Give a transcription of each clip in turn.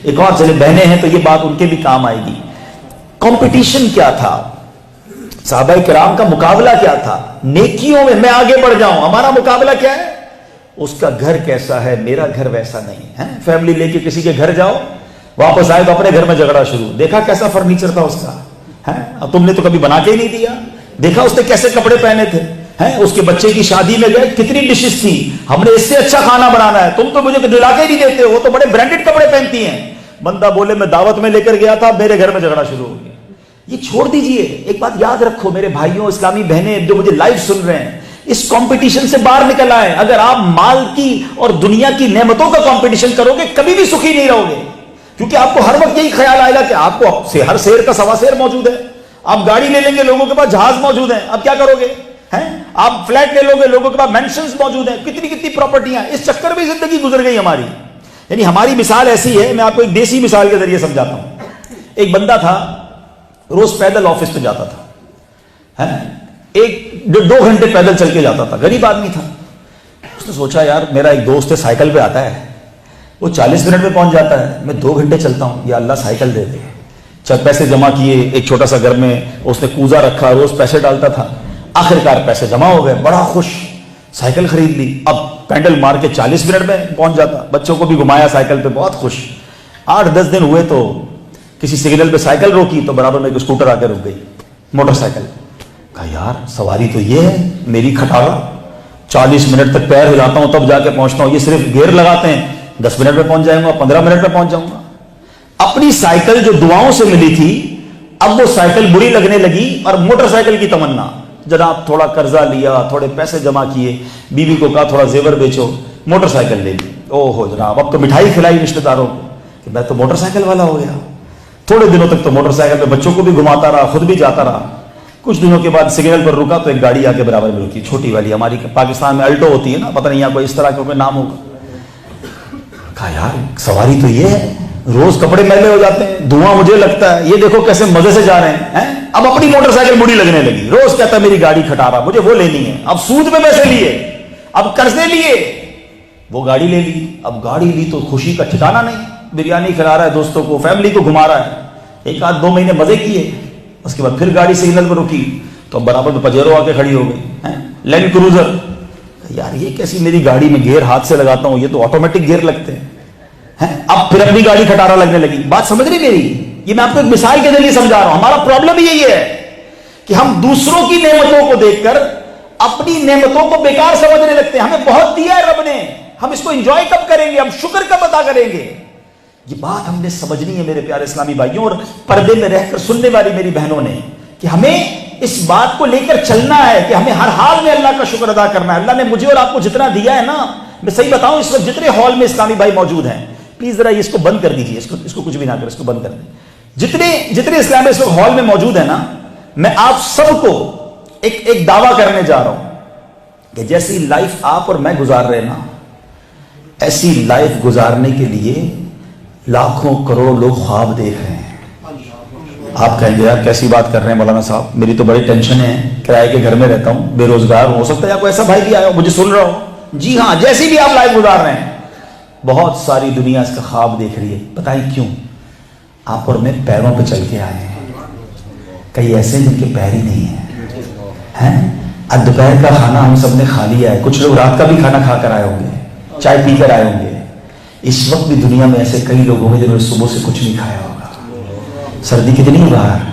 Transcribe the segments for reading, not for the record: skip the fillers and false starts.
ایک اور چلے بہنیں ہیں تو یہ بات ان کے بھی کام آئے گی. کمپٹیشن کیا تھا؟ صحابہ کرام کا مقابلہ کیا تھا؟ نیکیوں میں میں آگے بڑھ جاؤں. ہمارا مقابلہ کیا ہے؟ اس کا گھر کیسا ہے، میرا گھر ویسا نہیں ہے. فیملی لے کے کسی کے گھر جاؤ، واپس آئے تو اپنے گھر میں جھگڑا شروع. دیکھا کیسا فرنیچر تھا اس کا، اب تم نے تو کبھی بنا کے ہی نہیں دیا. دیکھا اس نے کیسے کپڑے پہنے تھے، اس کے بچے کی شادی میں گئے کتنی ڈشز تھی، ہم نے اس سے اچھا کھانا بنانا ہے، تم تو مجھے دلا کے نہیں دیتے، وہ تو بڑے برانڈڈ کپڑے پہنتی ہیں. بندہ بولے میں دعوت میں لے کر گیا تھا، میرے گھر میں جھگڑا شروع ہو گیا. یہ چھوڑ دیجئے. ایک بات یاد رکھو میرے بھائیوں، اسلامی بہنیں جو مجھے لائیو سن رہے ہیں، اس کمپٹیشن سے باہر نکل آئے. اگر آپ مال کی اور دنیا کی نعمتوں کا کمپٹیشن کرو گے کبھی بھی سخی نہیں رہو گے، کیونکہ آپ کو ہر وقت یہی خیال آئے گا کہ آپ کو ہر شیر کا سوا شیر موجود ہے. آپ گاڑی لے لیں گے، لوگوں کے پاس جہاز موجود ہیں، اب کیا کرو گے؟ آپ فلیٹ لے لو گے، لوگوں کے پاس مینشنز موجود ہیں، کتنی کتنی پراپرٹیاں. اس چکر میں زندگی گزر گئی ہماری. یعنی ہماری مثال ایسی ہے، میں آپ کو ایک دیسی مثال کے ذریعے سمجھاتا ہوں. ایک بندہ تھا، روز پیدل آفس پہ جاتا تھا، ایک 2 گھنٹے پیدل چل کے جاتا تھا. غریب آدمی تھا. اس نے سوچا یار میرا ایک دوست ہے سائیکل پہ آتا ہے، وہ 40 منٹ میں پہنچ جاتا ہے، میں 2 گھنٹے چلتا ہوں، یا اللہ سائیکل دے دے. چند پیسے جمع کیے، ایک چھوٹا سا گھر میں اس نے کوزہ رکھا، روز پیسے ڈالتا تھا. آخرکار پیسے جمع ہو گئے، بڑا خوش، سائیکل خرید لی. اب پینڈل مار کے 40 منٹ میں پہنچ جاتا. بچوں کو بھی گھمایا سائیکل پہ، بہت خوش. 8-10 دن ہوئے تو کسی سگنل پہ سائیکل روکی تو برابر میں ایک اسکوٹر آ کے رک گئی، موٹر سائیکل. کہا یار سواری تو یہ ہے، میری کھٹالا 40 منٹ تک پیر ہلاتا ہوں تب جا کے پہنچتا ہوں، یہ صرف گیئر لگاتے ہیں 10 منٹ میں پہنچ جاؤں گا، 15 منٹ میں پہنچ جاؤں گا. اپنی سائیکل جو دعاؤں سے ملی تھی اب وہ سائیکل بری لگنے لگی، اور موٹر سائیکل کی تمنا. جناب تھوڑا قرضہ لیا، تھوڑے پیسے جمع کیے، بیوی کو کہا تھوڑا زیور بیچو، موٹر سائیکل لے لی. او ہو جناب اب تو مٹھائی کھلائی رشتے داروں کو کہ میں تو موٹر سائیکل والا ہو گیا. تھوڑے دنوں تک تو موٹر سائیکل پہ بچوں کو بھی گھماتا رہا، خود بھی جاتا رہا. کچھ دنوں کے بعد سگنل پر رکا تو ایک گاڑی آ کے برابر میں رکی، چھوٹی والی، ہماری پاکستان میں الٹو ہوتی ہے نا، پتہ نہیں یہاں کوئی اس طرح کا کوئی نام ہوگا. کہا یار سواری تو یہ ہے، روز کپڑے میلے ہو جاتے ہیں، دھواں مجھے لگتا ہے، یہ دیکھو کیسے مزے سے جا رہے ہیں. اب اپنی موٹر سائیکل بری لگنے لگی، روز کہتا ہے میری گاڑی کھٹا رہا، مجھے وہ لینی ہے. اب سود میں پیسے لیے، اب قرضے لیے، وہ گاڑی لے لی. اب گاڑی لی تو خوشی کا ٹھکانا نہیں، بریانی کھلا رہا ہے دوستوں کو، فیملی کو گھما رہا ہے. 1-2 مہینے مزے کیے، اس کے بعد پھر گاڑی سگنل پر رکی تو برابر میں پجیرو آ کے کھڑی ہو گئی، لینڈ کروزر. یار یہ کیسی میری گاڑی میں گیئر ہاتھ سے لگاتا ہوں، یہ تو آٹومیٹک گیئر لگتے ہیں. اب پھر اپنی گاڑی کھٹارا لگنے لگی. بات سمجھ رہی میری؟ یہ میں آپ کو ایک مثال کے ذریعے سمجھا رہا ہوں. ہمارا پرابلم یہی ہے کہ ہم دوسروں کی نعمتوں کو دیکھ کر اپنی نعمتوں کو بیکار سمجھنے لگتے ہیں. ہمیں بہت دیا ہے رب نے، ہم اس کو انجوائے کب کریں گے، ہم شکر کب ادا کریں گے. یہ بات ہم نے سمجھنی ہے میرے پیارے اسلامی بھائیوں، اور پردے میں رہ کر سننے والی میری بہنوں نے، کہ ہمیں اس بات کو لے کر چلنا ہے کہ ہمیں ہر حال میں اللہ کا شکر ادا کرنا ہے. اللہ نے مجھے اور آپ کو جتنا دیا ہے نا، میں صحیح بتاؤں اس وقت جتنے ہال میں اسلامی بھائی موجود ہیں، پلیز ذرا اس کو بند کر دیجیے، اس کو کچھ بھی نہ کریں، اس کو بند کر دیں. جتنے اسلامی اس وقت ہال میں موجود ہیں نا، میں آپ سب کو ایک دعویٰ کرنے جا رہا ہوں کہ جیسی لائف آپ اور میں گزار رہے نا، ایسی لائف گزارنے کے لیے لاکھوں کروڑ لوگ خواب دیکھ رہے ہیں. آپ کہیں گے یار کیسی بات کر رہے ہیں مولانا صاحب، میری تو بڑی ٹینشن ہے، کرائے کے گھر میں رہتا ہوں، بے روزگار ہو سکتا ہے یا کوئی ایسا بھائی بھی آیا ہو مجھے سن رہا ہو. جی ہاں، جیسی بھی آپ لائف گزار رہے ہیں، بہت ساری دنیا اس کا خواب دیکھ رہی ہے. بتائیں کیوں؟ آپ اور میں پیروں پہ چل کے آئے ہیں، کئی ایسے ہیں جن کے پیر ہی نہیں ہیں. اب دوپہر کا کھانا ہم سب نے کھا لیا ہے، کچھ لوگ رات کا بھی کھانا کھا کر آئے ہوں گے، چائے پی کر آئے ہوں گے. اس وقت بھی دنیا میں ایسے کئی لوگ ہوں گے جنہوں نے صبح سے کچھ نہیں کھایا ہوگا. سردی کتنی ہے باہر،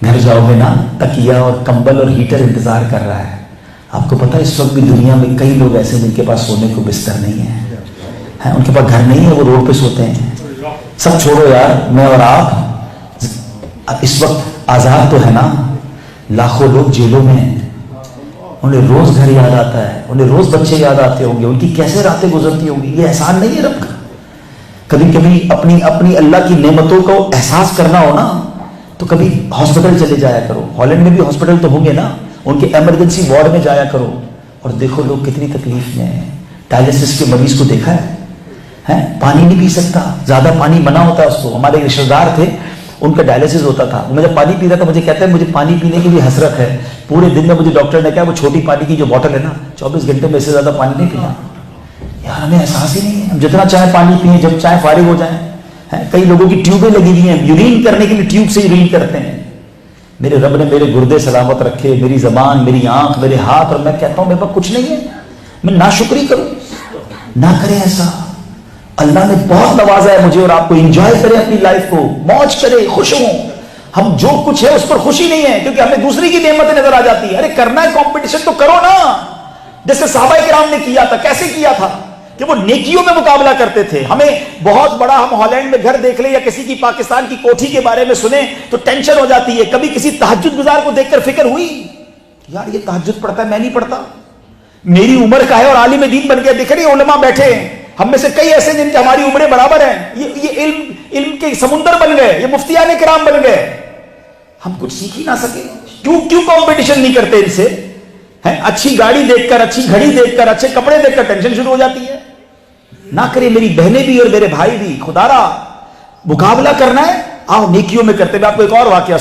گھر جاؤ گے نا، تکیہ اور کمبل اور ہیٹر انتظار کر رہا ہے. آپ کو پتا اس وقت بھی دنیا میں کئی لوگ ایسے جن کے پاس سونے کو بستر نہیں ہے، ان کے پاس گھر نہیں ہے، وہ روڈ پہ سوتے ہیں. سب چھوڑو یار، میں اور آپ اس وقت آزاد تو ہے نا، لاکھوں لوگ جیلوں میں ہیں، انہیں روز گھر یاد آتا ہے، انہیں روز بچے یاد آتے ہوں گے، ان کی کیسے راتیں گزرتی ہوں گی. یہ احسان نہیں ہے رب کا. کبھی کبھی اپنی اللہ کی نعمتوں کو احساس کرنا ہو نا، تو کبھی ہاسپٹل چلے جایا کرو. ہالینڈ میں بھی ہاسپٹل تو ہوں گے نا، ان کے ایمرجنسی وارڈ میں جایا کرو اور دیکھو لوگ کتنی تکلیف میں ہیں. ڈائلسس کے مریض کو دیکھا ہے، پانی نہیں پی سکتا، زیادہ پانی منع ہوتا ہے اس کو. ہمارے رشتہ دار تھے، ان کا ڈائلسس ہوتا تھا، میں جب پانی پیتا تھا مجھے کہتا ہے مجھے پانی پینے کی بھی حسرت ہے. پورے دن میں مجھے ڈاکٹر نے کہا وہ چھوٹی پانی کی جو بوٹل ہے نا، 24 گھنٹے میں اس سے زیادہ پانی نہیں پینا. یار ہمیں احساس ہی نہیں ہے، ہم جتنا چاہے پانی پئیں، جب چاہے فارغ ہو جائیں. کئی لوگوں کی ٹیوبیں لگی ہوئی ہیں, یورین کرنے کے لیے ٹیوب سے یورین کرتے ہیں. میرے رب نے میرے گردے سلامت رکھے, میری زبان, میری آنکھ, میرے ہاتھ, اور میں کہتا ہوں میرے پاس کچھ نہیں ہے, میں ناشکری کروں؟ نہ کریں ایسا. اللہ نے بہت نوازا ہے مجھے اور آپ کو. انجوائے کریں اپنی لائف کو, موج کریں, خوش ہوں. ہم جو کچھ ہے اس پر خوشی نہیں ہے کیونکہ ہمیں دوسری کی نعمتیں نظر آ جاتی ہے. ارے کرنا ہے کمپٹیشن تو کرو نا, جیسے صحابہ کرام نے کیا تھا. کیسے کیا تھا کہ وہ نیکیوں میں مقابلہ کرتے تھے. ہمیں بہت بڑا, ہم ہالینڈ میں گھر دیکھ لیں یا کسی کی پاکستان کی کوٹھی کے بارے میں سنیں تو ٹینشن ہو جاتی ہے. کبھی کسی تہجد گزار کو دیکھ کر فکر ہوئی یار یہ تہجد پڑھتا ہے, میں نہیں پڑھتا, میری عمر کا ہے اور عالم دین بن گیا. دیکھ رہے علماء بیٹھے ہیں, ہم میں سے کئی ایسے جن کی ہماری عمریں برابر ہیں, یہ علم کے سمندر بن گئے, یہ مفتیان کرام بن گئے. ہم کچھ سیکھ ہی نہ سکے. کیوں کمپٹیشن نہیں کرتے ان سے؟ اچھی گاڑی دیکھ کر, اچھی گھڑی دیکھ کر, اچھے کپڑے دیکھ کر ٹینشن شروع ہو جاتی ہے. نہ کرے میری بہنیں بھی اور میرے بھائی بھی. خدا را مقابلہ کرنا ہے, آؤ نیکیوں میں کرتے. میں آپ کو ایک اور واقعہ